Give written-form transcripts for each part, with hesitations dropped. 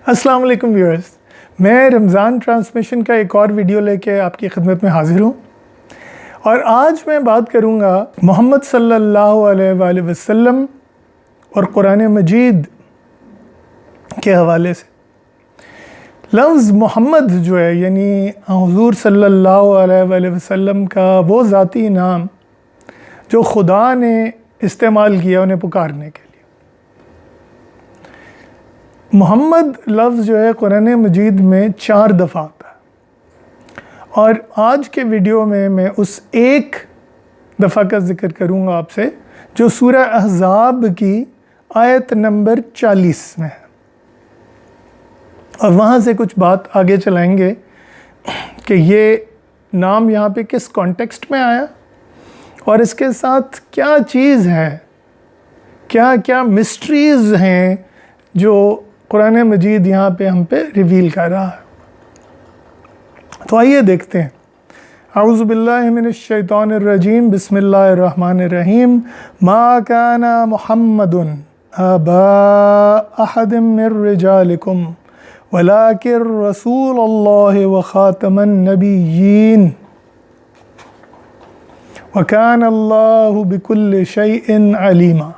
السلام علیکم ویورز، میں رمضان ٹرانسمیشن کا ایک اور ویڈیو لے کے آپ کی خدمت میں حاضر ہوں، اور آج میں بات کروں گا محمد صلی اللہ علیہ وآلہ وسلم اور قرآن مجید کے حوالے سے۔ لفظ محمد جو ہے یعنی حضور صلی اللہ علیہ وآلہ وسلم کا وہ ذاتی نام جو خدا نے استعمال کیا انہیں پکارنے کے لیے۔ محمد لفظ جو ہے قرآن مجید میں 4 دفعہ آتا ہے، اور آج کے ویڈیو میں اس ایک دفعہ کا ذکر کروں گا آپ سے جو سورہ احزاب کی آیت نمبر 40 میں ہے، اور وہاں سے کچھ بات آگے چلائیں گے کہ یہ نام یہاں پہ کس کانٹیکسٹ میں آیا اور اس کے ساتھ کیا چیز ہے، کیا کیا مسٹریز ہیں جو قرآن مجید یہاں پہ ہم پہ ریویل کر رہا ہے۔ تو آئیے دیکھتے ہیں۔ اعوذ باللہ من الشیطان الرجیم، بسم اللہ الرحمن الرحیم۔ ما کان محمد ابا احد من رجالکم ولکن رسول اللہ وخاتم النبیین وکان اللہ بکل شیء علیما۔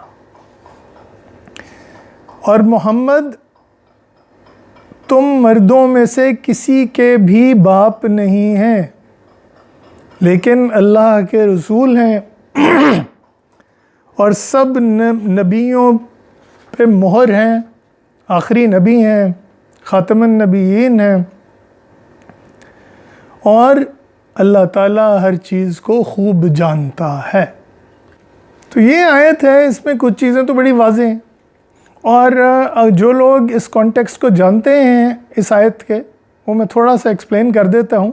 اور محمد تم مردوں میں سے کسی کے بھی باپ نہیں ہیں، لیکن اللہ کے رسول ہیں اور سب نبیوں پہ مہر ہیں، آخری نبی ہیں، خاتم النبیین ہیں، اور اللہ تعالیٰ ہر چیز کو خوب جانتا ہے۔ تو یہ آیت ہے، اس میں کچھ چیزیں تو بڑی واضح ہیں، اور جو لوگ اس کانٹیکسٹ کو جانتے ہیں اس آیت کے، وہ میں تھوڑا سا ایکسپلین کر دیتا ہوں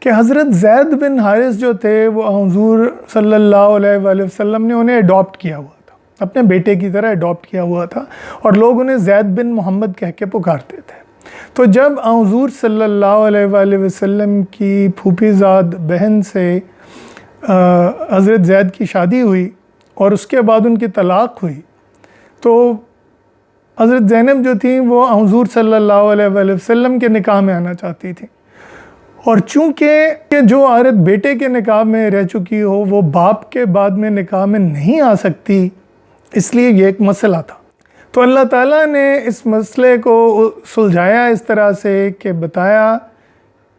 کہ حضرت زید بن حارث جو تھے وہ حضور صلی اللہ علیہ وآلہ وسلم نے انہیں اڈاپٹ کیا ہوا تھا، اپنے بیٹے کی طرح اڈاپٹ کیا ہوا تھا، اور لوگ انہیں زید بن محمد کہہ کے پکارتے تھے۔ تو جب حضور صلی اللہ علیہ وآلہ وسلم کی پھوپھی زاد بہن سے حضرت زید کی شادی ہوئی اور اس کے بعد ان کی طلاق ہوئی، تو حضرت زینب جو تھیں وہ حضور صلی اللہ علیہ وآلہ وسلم کے نکاح میں آنا چاہتی تھیں، اور چونکہ جو عورت بیٹے کے نکاح میں رہ چکی ہو وہ باپ کے بعد میں نکاح میں نہیں آ سکتی، اس لیے یہ ایک مسئلہ تھا۔ تو اللہ تعالیٰ نے اس مسئلے کو سلجھایا اس طرح سے کہ بتایا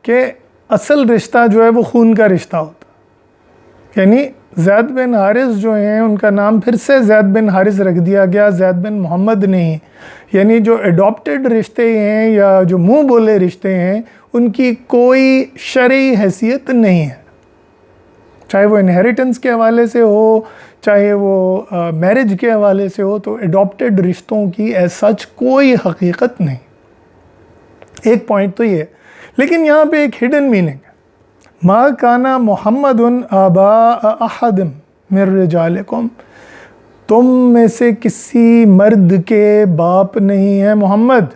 کہ اصل رشتہ جو ہے وہ خون کا رشتہ ہوتا، یعنی زید بن حارث جو ہیں ان کا نام پھر سے زید بن حارث رکھ دیا گیا، زید بن محمد نہیں، یعنی جو اڈاپٹڈ رشتے ہیں یا جو منہ بولے رشتے ہیں ان کی کوئی شرعی حیثیت نہیں ہے، چاہے وہ انہیریٹنس کے حوالے سے ہو، چاہے وہ میرج کے حوالے سے ہو، تو اڈاپٹڈ رشتوں کی ایز سچ کوئی حقیقت نہیں۔ ایک پوائنٹ تو یہ ہے، لیکن یہاں پہ ایک ہڈن میننگ ہے۔ ما کان محمد آبا احد من رجالکم، تم میں سے کسی مرد کے باپ نہیں ہے محمد،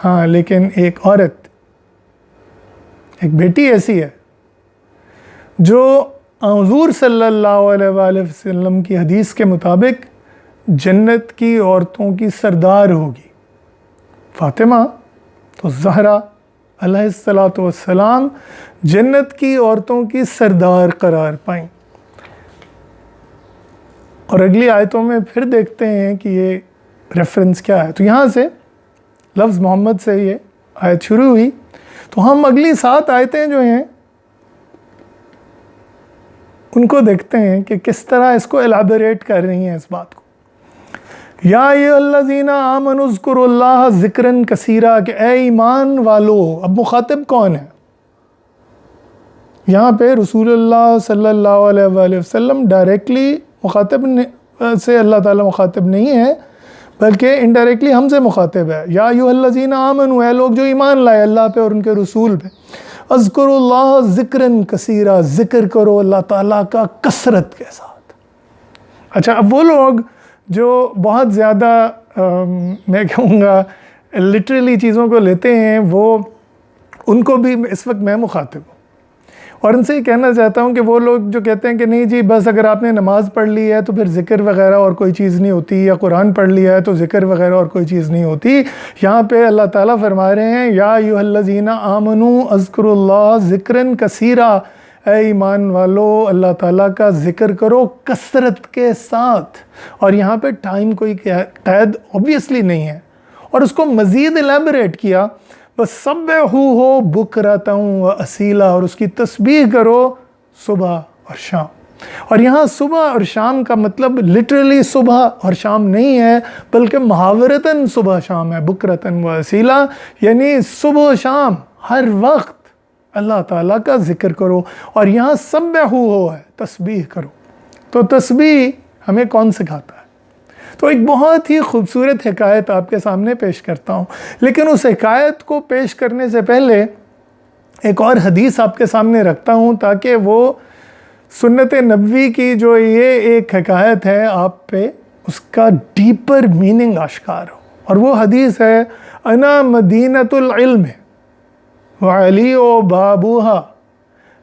ہاں لیکن ایک عورت، ایک بیٹی ایسی ہے جو حضور صلی اللہ علیہ وآلہ وسلم کی حدیث کے مطابق جنت کی عورتوں کی سردار ہوگی۔ فاطمہ تو زہرا علیہ الصلاۃ والسلام جنت کی عورتوں کی سردار قرار پائیں، اور اگلی آیتوں میں پھر دیکھتے ہیں کہ یہ ریفرنس کیا ہے۔ تو یہاں سے لفظ محمد سے یہ آیت شروع ہوئی، تو ہم اگلی 7 آیتیں جو ہیں ان کو دیکھتے ہیں کہ کس طرح اس کو ایلیبوریٹ کر رہی ہیں اس بات کو۔ یا ایھا الذین آمنوا اذکروا اللہ ذکرا کثیرا، کہ اے ایمان والو، اب مخاطب کون ہے؟ یہاں پہ رسول اللہ صلی اللہ علیہ وآلہ وسلم ڈائریکٹلی مخاطب سے اللہ تعالیٰ مخاطب نہیں ہے، بلکہ انڈائریکٹلی ہم سے مخاطب ہے۔ یا ایھا الذین آمنوا، اے لوگ جو ایمان لائے اللہ پہ اور ان کے رسول پہ، اذکروا اللہ ذکرا کثیرا، ذکر کرو اللہ تعالیٰ کا کثرت کے ساتھ۔ اچھا، اب وہ لوگ جو بہت زیادہ میں کہوں گا لٹرلی چیزوں کو لیتے ہیں، وہ ان کو بھی اس وقت میں مخاطب ہوں۔ اور ان سے یہ کہنا چاہتا ہوں کہ وہ لوگ جو کہتے ہیں کہ نہیں جی بس اگر آپ نے نماز پڑھ لی ہے تو پھر ذکر وغیرہ اور کوئی چیز نہیں ہوتی، یا قرآن پڑھ لیا ہے تو ذکر وغیرہ اور کوئی چیز نہیں ہوتی، یہاں پہ اللہ تعالیٰ فرما رہے ہیں یا ایھا الذین آمنوا اذکروا اللہ ذکرا کثیرا، اے ایمان والو اللہ تعالیٰ کا ذکر کرو کثرت کے ساتھ. اور یہاں پہ ٹائم کوئی قید اوبیسلی نہیں ہے، اور اس کو مزید الیبوریٹ کیا وَسَبِّحُوهُ بُكْرَةً وَأَصِيلًا، اور اس کی تسبیح کرو صبح اور شام. اور یہاں صبح اور شام کا مطلب لٹرلی صبح اور شام نہیں ہے، بلکہ محاورتاً صبح شام ہے. بُكْرَةً وَأَصِيلًا یعنی صبح و شام ہر وقت اللہ تعالیٰ کا ذکر کرو. اور یہاں سبحوہ ہے، تسبیح کرو. تو تسبیح ہمیں کون سکھاتا ہے؟ تو ایک بہت ہی خوبصورت حکایت آپ کے سامنے پیش کرتا ہوں، لیکن اس حکایت کو پیش کرنے سے پہلے ایک اور حدیث آپ کے سامنے رکھتا ہوں تاکہ وہ سنت نبوی کی جو یہ ایک حکایت ہے آپ پہ اس کا ڈیپر میننگ آشکار ہو. اور وہ حدیث ہے انا مدینۃ العلم وعلی و بابوہا،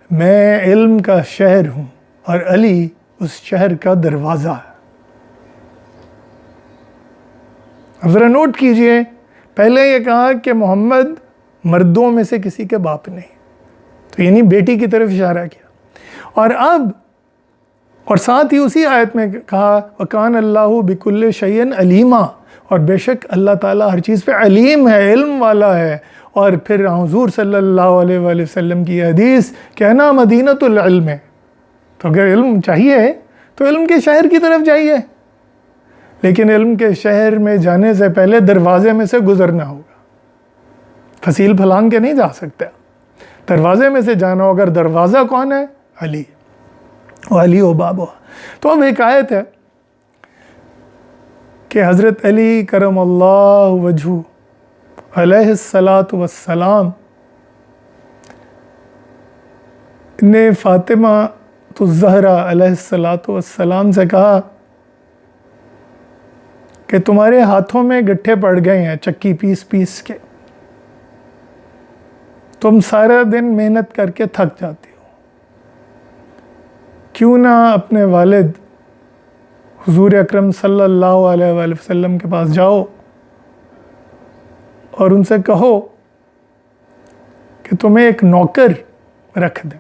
میں علم کا شہر ہوں اور علی اس شہر کا دروازہ ہے. ذرا نوٹ کیجئے، پہلے یہ کہا کہ محمد مردوں میں سے کسی کے باپ نہیں، تو یعنی بیٹی کی طرف اشارہ کیا. اور اب اور ساتھ ہی اسی آیت میں کہا وَكَانَ اللَّهُ بِكُلِّ شَيْءٍ عَلِيمًا، اور بے شک اللہ تعالیٰ ہر چیز پہ علیم ہے، علم والا ہے. اور پھر حضور صلی اللہ علیہ وآلہ وسلم کی حدیث کہنا مدینۃ العلم ہے. تو اگر علم چاہیے تو علم کے شہر کی طرف جائیے، لیکن علم کے شہر میں جانے سے پہلے دروازے میں سے گزرنا ہوگا. فصیل پھلانگ کے نہیں جا سکتے، دروازے میں سے جانا ہوگا. دروازہ کون ہے؟ علی، علی و بابا. تو اب حکایت ہے کہ حضرت علی کرم اللہ وجہہ علیہ الصلاۃ والسلام نے فاطمہ الزہرا علیہ الصلاۃ والسلام سے کہا کہ تمہارے ہاتھوں میں گٹھے پڑ گئے ہیں چکی پیس پیس کے، تم سارا دن محنت کر کے تھک جاتی ہو، کیوں نہ اپنے والد حضور اکرم صلی اللہ علیہ وآلہ وسلم کے پاس جاؤ اور ان سے کہو کہ تمہیں ایک نوکر رکھ دیں.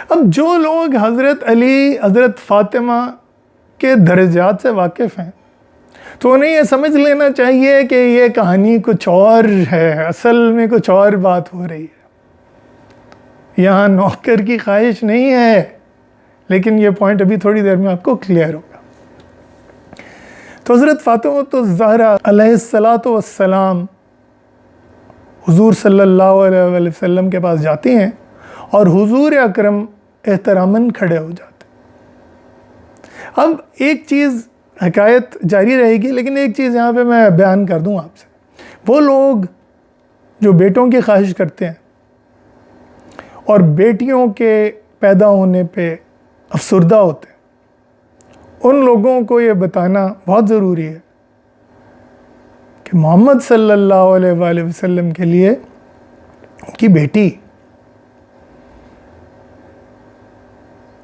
اب جو لوگ حضرت علی حضرت فاطمہ کے درجات سے واقف ہیں تو انہیں یہ سمجھ لینا چاہیے کہ یہ کہانی کچھ اور ہے، اصل میں کچھ اور بات ہو رہی ہے. یہاں نوکر کی خواہش نہیں ہے، لیکن یہ پوائنٹ ابھی تھوڑی دیر میں آپ کو کلیئر ہوگا. تو حضرت فاطمہ الزہرا علیہ الصلاۃ والسلام حضور صلی اللہ علیہ وآلہ وسلم کے پاس جاتی ہیں اور حضور اکرم احتراماً کھڑے ہو جاتے. اب ایک چیز حکایت جاری رہے گی، لیکن ایک چیز یہاں پہ میں بیان کر دوں آپ سے. وہ لوگ جو بیٹوں کی خواہش کرتے ہیں اور بیٹیوں کے پیدا ہونے پہ افسردہ ہوتے ہیں، ان لوگوں کو یہ بتانا بہت ضروری ہے کہ محمد صلی اللہ علیہ وآلہ وسلم کے لیے ان کی بیٹی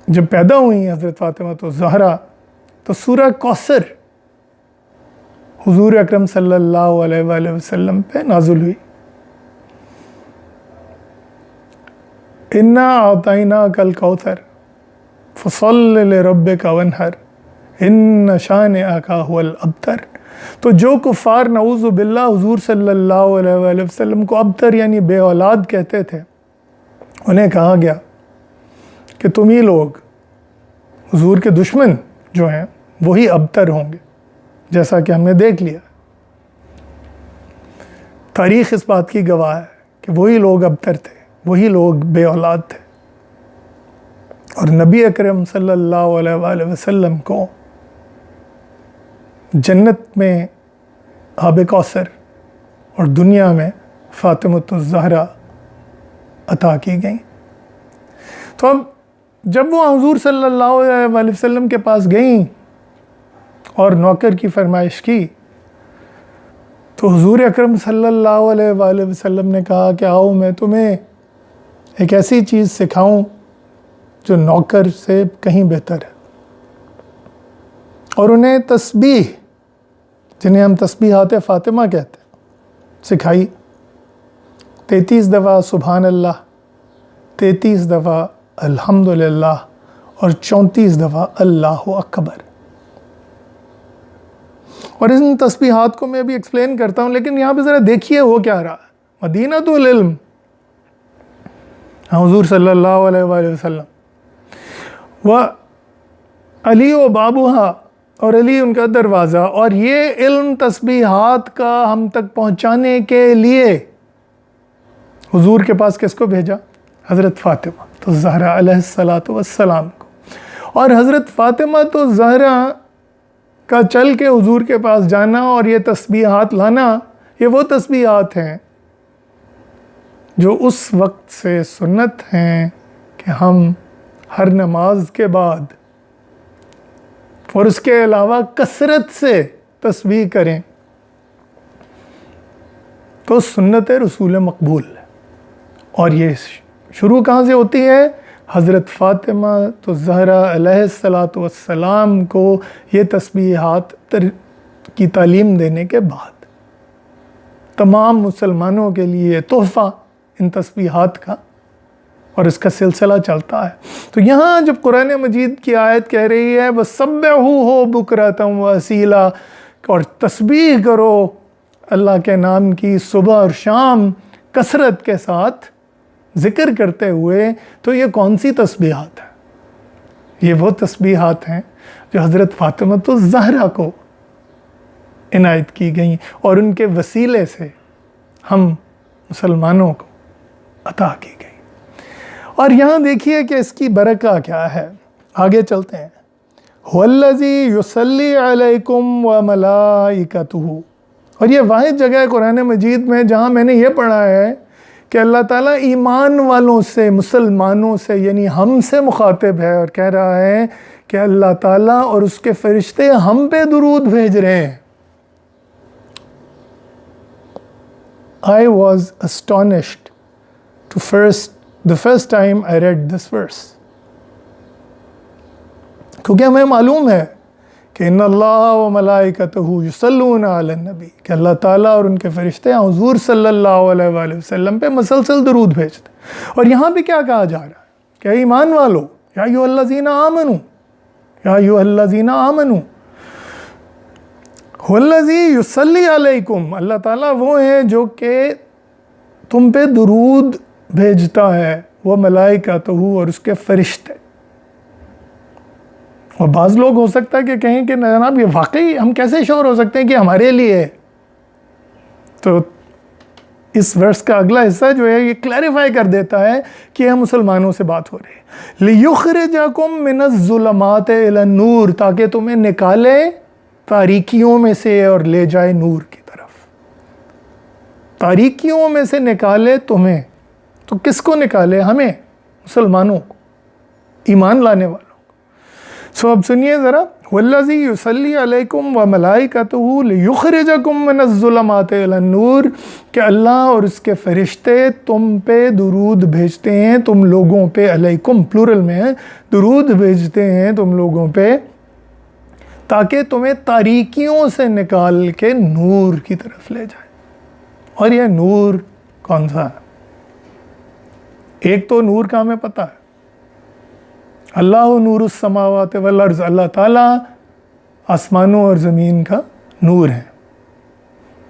جب پیدا ہوئی حضرت فاطمہ الزہرا تو سورہ کوثر حضور اکرم صلی اللہ علیہ وآلہ وسلم پہ نازل ہوئی. اِنَّا أَعْطَيْنَاكَ الْكَوْثَرَ فَصَلِّ لِرَبِّكَ وَانْحَرْ إِنَّ شَانِئَكَ هُوَ الْأَبْتَرُ. تو جو کفار نعوذ باللہ حضور صلی اللہ علیہ وآلہ وسلم کو ابتر یعنی بے اولاد کہتے تھے، انہیں کہا گیا کہ تم ہی لوگ حضور کے دشمن جو ہیں وہی ابتر ہوں گے، جیسا کہ ہم نے دیکھ لیا. تاریخ اس بات کی گواہ ہے کہ وہی لوگ ابتر تھے، وہی لوگ بے اولاد تھے. اور نبی اکرم صلی اللہ علیہ وآلہ وسلم کو جنت میں آب کوثر اور دنیا میں فاطمہ الزہرا عطا کی گئیں. تو اب جب وہ حضور صلی اللہ علیہ وآلہ وسلم کے پاس گئیں اور نوکر کی فرمائش کی تو حضور اکرم صلی اللہ علیہ وآلہ وسلم نے کہا کہ آؤ میں تمہیں ایک ایسی چیز سکھاؤں جو نوکر سے کہیں بہتر ہے، اور انہیں تسبیح، جنہیں ہم تسبیحات فاطمہ کہتے ہیں، سکھائی۔ 33 دفعہ سبحان اللہ، 33 دفعہ الحمدللہ، اور 34 دفعہ اللہ اکبر۔ اور ان تسبیحات کو میں ابھی ایکسپلین کرتا ہوں، لیکن یہاں پہ ذرا دیکھیے ہو کیا رہا ہے۔ مدینۃ العلم، حضور صلی اللہ علیہ وآلہ وسلم، و علی و بابوہا، اور علی ان کا دروازہ، اور یہ علم تسبیحات کا ہم تک پہنچانے کے لیے حضور کے پاس کس کو بھیجا؟ حضرت فاطمہ تو زہرا علیہ الصلاۃ والسلام کو۔ اور حضرت فاطمہ تو زہرا کا چل کے حضور کے پاس جانا اور یہ تسبیحات لانا، یہ وہ تسبیحات ہیں جو اس وقت سے سنت ہیں کہ ہم ہر نماز کے بعد اور اس کے علاوہ کثرت سے تسبیح کریں، تو سنت رسول مقبول ہے۔ اور یہ شروع کہاں سے ہوتی ہے؟ حضرت فاطمہ تو زہرا علیہ الصلاۃ والسلام کو یہ تسبیحات کی تعلیم دینے کے بعد۔ تمام مسلمانوں کے لیے تحفہ ان تسبیحات کا، اور اس کا سلسلہ چلتا ہے۔ تو یہاں جب قرآن مجید کی آیت کہہ رہی ہے وَسَبِّحُوهُ بُكْرَةً وَأَصِيلًا، اور تسبیح کرو اللہ کے نام کی صبح اور شام کثرت کے ساتھ ذکر کرتے ہوئے، تو یہ کون سی تسبیحات ہیں؟ یہ وہ تسبیحات ہیں جو حضرت فاطمہ الزہرا کو عنایت کی گئیں، اور ان کے وسیلے سے ہم مسلمانوں کو عطا کی گئی۔ اور یہاں دیکھیے کہ اس کی برکہ کیا ہے، آگے چلتے ہیں۔ وَالَّذِي يُصَلِّي عَلَيْكُمْ وَمَلَائِكَتُهُ، اور یہ واحد جگہ ہے قرآن مجید میں جہاں میں نے یہ پڑھا ہے کہ اللہ تعالیٰ ایمان والوں سے، مسلمانوں سے، یعنی ہم سے مخاطب ہے، اور کہہ رہا ہے کہ اللہ تعالیٰ اور اس کے فرشتے ہم پہ درود بھیج رہے ہیں۔ I was astonished the first time I read this verse، کیونکہ ہمیں معلوم ہے کہ ان اللہ و ملائکتہ یصلون علی النبی، کہ اللہ تعالیٰ اور ان کے فرشتے حضور صلی اللہ علیہ وآلہ وسلم پہ مسلسل درود بھیجتے ہیں۔ اور یہاں بھی کیا کہا جا رہا ہے کہ ایمان والو، یا ایھا الذین آمنوا، یا ایھا الذین آمنوا، والذی یصلی علیکم، اللہ تعالیٰ وہ ہیں جو کہ تم پہ درود بھیجتا ہے، وہ ملائکتہ، اور اس کے فرشتے۔ اور بعض لوگ ہو سکتا ہے کہ کہیں کہ جناب یہ واقعی ہم کیسے شور ہو سکتے ہیں کہ ہمارے لیے ہے؟ تو اس ورس کا اگلا حصہ جو ہے یہ کلیریفائی کر دیتا ہے کہ یہ مسلمانوں سے بات ہو رہی ہے۔ لِيُخْرِجَكُم مِّنَ الظُّلُمَاتِ إِلَى النُّورِ، تاکہ تمہیں نکالے تاریکیوں میں سے اور لے جائے نور کی طرف۔ تاریکیوں میں سے نکالے تمہیں، تو کس کو نکالے؟ ہمیں، مسلمانوں کو، ایمان لانے والوں۔ سو اب سنیے ذرا، وَالَّذِي يُصَلِّي عَلَيْكُمْ وَمَلَائِكَتُهُ لِيُخْرِجَكُم مِّنَ الظُّلُمَاتِ إِلَى النُّورِ، کہ اللہ اور اس کے فرشتے تم پہ درود بھیجتے ہیں، تم لوگوں پہ، علیکم پلورل میں ہے، درود بھیجتے ہیں تم لوگوں پہ، تاکہ تمہیں تاریکیوں سے نکال کے نور کی طرف لے جائے۔ اور یہ نور کون سا ہے؟ ایک تو نور کا ہمیں پتہ ہے، اللہ نور السماوات والارض، اللہ تعالیٰ آسمانوں اور زمین کا نور ہے۔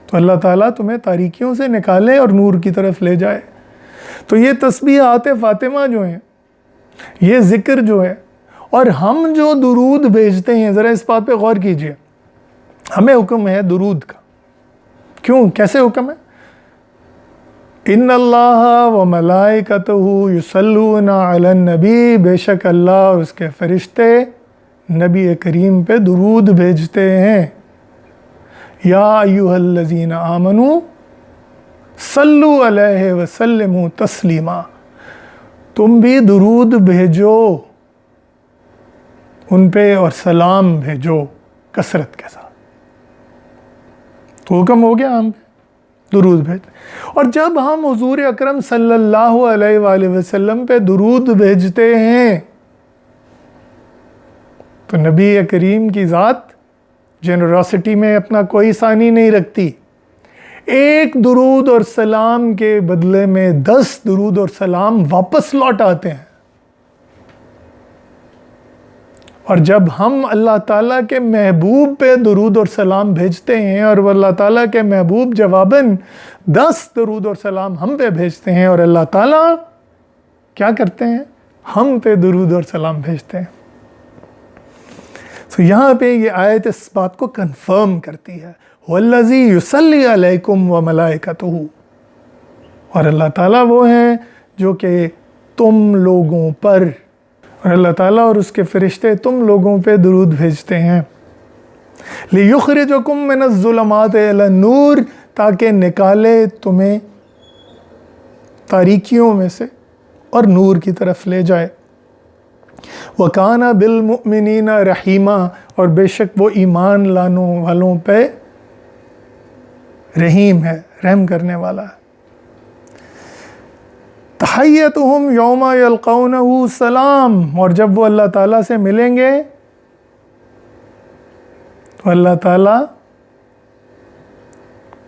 تو اللہ تعالیٰ تمہیں تاریکیوں سے نکالے اور نور کی طرف لے جائے۔ تو یہ تسبیحات فاطمہ جو ہیں، یہ ذکر جو ہے، اور ہم جو درود بھیجتے ہیں، ذرا اس بات پہ غور کیجئے، ہمیں حکم ہے درود کا۔ کیوں؟ کیسے حکم ہے؟ ان اللہ و ملائکتہ یصلون علی النبی، بے شک اللہ اور اس کے فرشتے نبی کریم پہ درود بھیجتے ہیں۔ یا ایھا الذین آمنوا صلوا علیہ وسلموا تسلیما، تم بھی درود بھیجو ان پہ اور سلام بھیجو کثرت کے ساتھ۔ تو حکم ہو گیا ہم پہ، درود بھیجتے ہیں۔ اور جب ہم حضور اکرم صلی اللہ علیہ وآلہ وسلم پہ درود بھیجتے ہیں تو نبی کریم کی ذات جنراسٹی میں اپنا کوئی ثانی نہیں رکھتی، ایک درود اور سلام کے بدلے میں 10 درود اور سلام واپس لوٹ آتے ہیں۔ اور جب ہم اللہ تعالیٰ کے محبوب پہ درود اور سلام بھیجتے ہیں اور وہ اللہ تعالیٰ کے محبوب جواباً 10 درود اور سلام ہم پہ بھیجتے ہیں، اور اللہ تعالیٰ کیا کرتے ہیں؟ ہم پہ درود اور سلام بھیجتے ہیں۔ تو یہاں پہ یہ آیت اس بات کو کنفرم کرتی ہے، وَالَّذِي يُصَلِّي عَلَيْكُمْ وَمَلَائِكَتُهُ، اور اللہ تعالیٰ وہ ہیں جو کہ تم لوگوں پر، اور اللہ تعالیٰ اور اس کے فرشتے تم لوگوں پہ درود بھیجتے ہیں، لِيُخْرِجَكُم مِّنَ الظُّلُمَاتِ إِلَى النُّورِ، تاکہ نکالے تمہیں تاریکیوں میں سے اور نور کی طرف لے جائے۔ وَكَانَ بِالْمُؤْمِنِينَ رَحِيمًا، اور بے شک وہ ایمان لانے والوں پہ رحیم ہے، رحم کرنے والا ہے۔ تحیتہم یوم یلقونہ سلام، اور جب وہ اللہ تعالیٰ سے ملیں گے تو اللہ تعالیٰ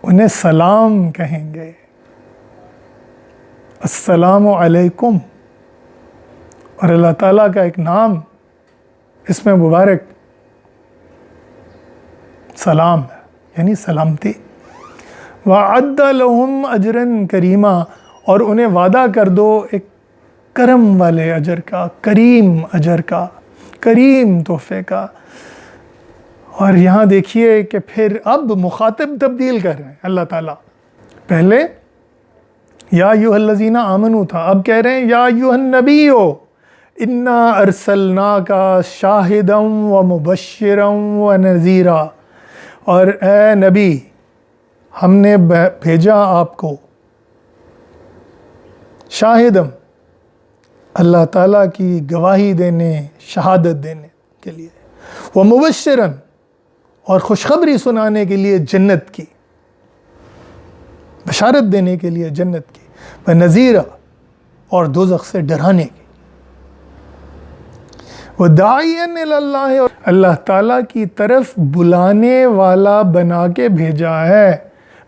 انہیں سلام کہیں گے، السلام علیکم، اور اللہ تعالیٰ کا ایک نام اس میں مبارک سلام ہے، یعنی سلامتی۔ وَعَدَّ لَهُمْ أَجْرًا كَرِيمًا، اور انہیں وعدہ کر دو ایک کرم والے اجر کا، کریم اجر کا، کریم تحفے کا۔ اور یہاں دیکھیے کہ پھر اب مخاطب تبدیل کر رہے ہیں اللہ تعالیٰ، پہلے یا ایھا الذین آمنوا تھا، اب کہہ رہے ہیں یا ایھا النبی انا ارسلناک شاہدا ومبشرا ونذیرا، اور اے نبی ہم نے بھیجا آپ کو شاہدم، اللہ تعالیٰ کی گواہی دینے، شہادت دینے کے لیے، ومبشرا، اور خوشخبری سنانے کے لیے جنت کی، بشارت دینے کے لیے جنت کی، ونذیرا، اور دوزخ سے ڈرانے کی، وداعیا الی اللہ، اور اللہ تعالیٰ کی طرف بلانے والا بنا کے بھیجا ہے،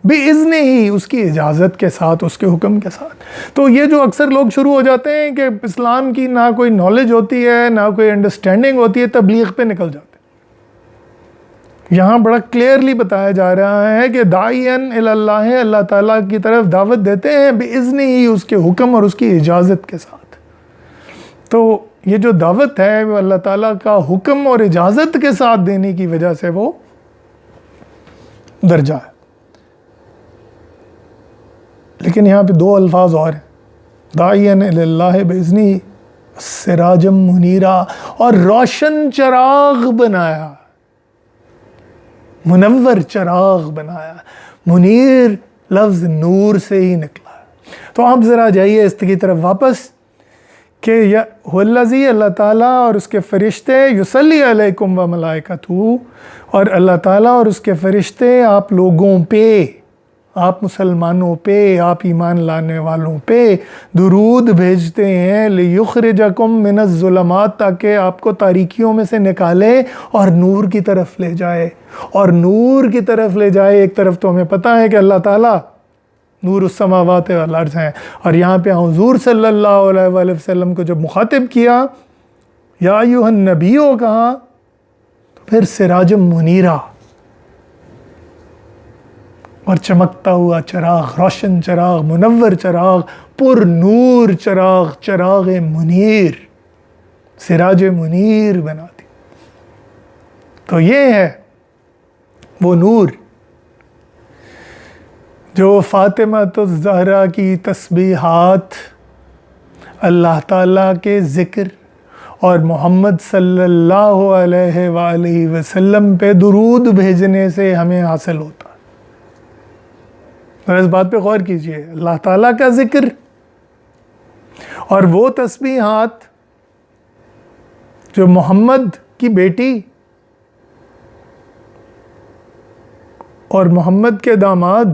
بِإِذْنِ ہی، اس کی اجازت کے ساتھ، اس کے حکم کے ساتھ۔ تو یہ جو اکثر لوگ شروع ہو جاتے ہیں کہ اسلام کی نہ کوئی نالج ہوتی ہے نہ کوئی انڈرسٹینڈنگ ہوتی ہے، تبلیغ پہ نکل جاتے ہیں۔ یہاں بڑا کلیئرلی بتایا جا رہا ہے کہ داعین الی اللہ، اللہ تعالیٰ کی طرف دعوت دیتے ہیں بِإِذْنِ ہی، اس کے حکم اور اس کی اجازت کے ساتھ۔ تو یہ جو دعوت ہے وہ اللہ تعالیٰ کا حکم اور اجازت کے ساتھ دینے کی وجہ سے وہ درجہ ہے۔ لیکن یہاں پہ 2 الفاظ اور ہیں، داعین الی اللہ بِإِذْنِهِ، سراجا منیرا، اور روشن چراغ بنایا، منور چراغ بنایا، منیر لفظ نور سے ہی نکلا ہے۔ تو آپ ذرا جائیے اس کی طرف واپس کہ والذی، اللہ تعالیٰ اور اس کے فرشتے، یصلی علیکم وملائکتہ، اور اللہ تعالیٰ اور اس کے فرشتے آپ لوگوں پہ، آپ مسلمانوں پہ، آپ ایمان لانے والوں پہ درود بھیجتے ہیں، لیخرجکم من الظلمات، تاکہ آپ کو تاریکیوں میں سے نکالے اور نور کی طرف لے جائے، اور نور کی طرف لے جائے۔ ایک طرف تو ہمیں پتہ ہے کہ اللہ تعالیٰ نور السماوات والارض ہیں، اور یہاں پہ حضور صلی اللہ علیہ وآلہ وسلم کو جب مخاطب کیا، یا ایھا النبی کہا، تو پھر سراج منیرا، اور چمکتا ہوا چراغ، روشن چراغ، منور چراغ، پر نور چراغ، چراغ منیر، سراج منیر بنا دی۔ تو یہ ہے وہ نور جو فاطمۃ الزہرا کی تسبیحات، اللہ تعالیٰ کے ذکر اور محمد صلی اللہ علیہ وآلہ وسلم پہ درود بھیجنے سے ہمیں حاصل ہوتا ہے۔ اور اس بات پہ غور کیجئے، اللہ تعالیٰ کا ذکر اور وہ تسبیحات جو محمد کی بیٹی اور محمد کے داماد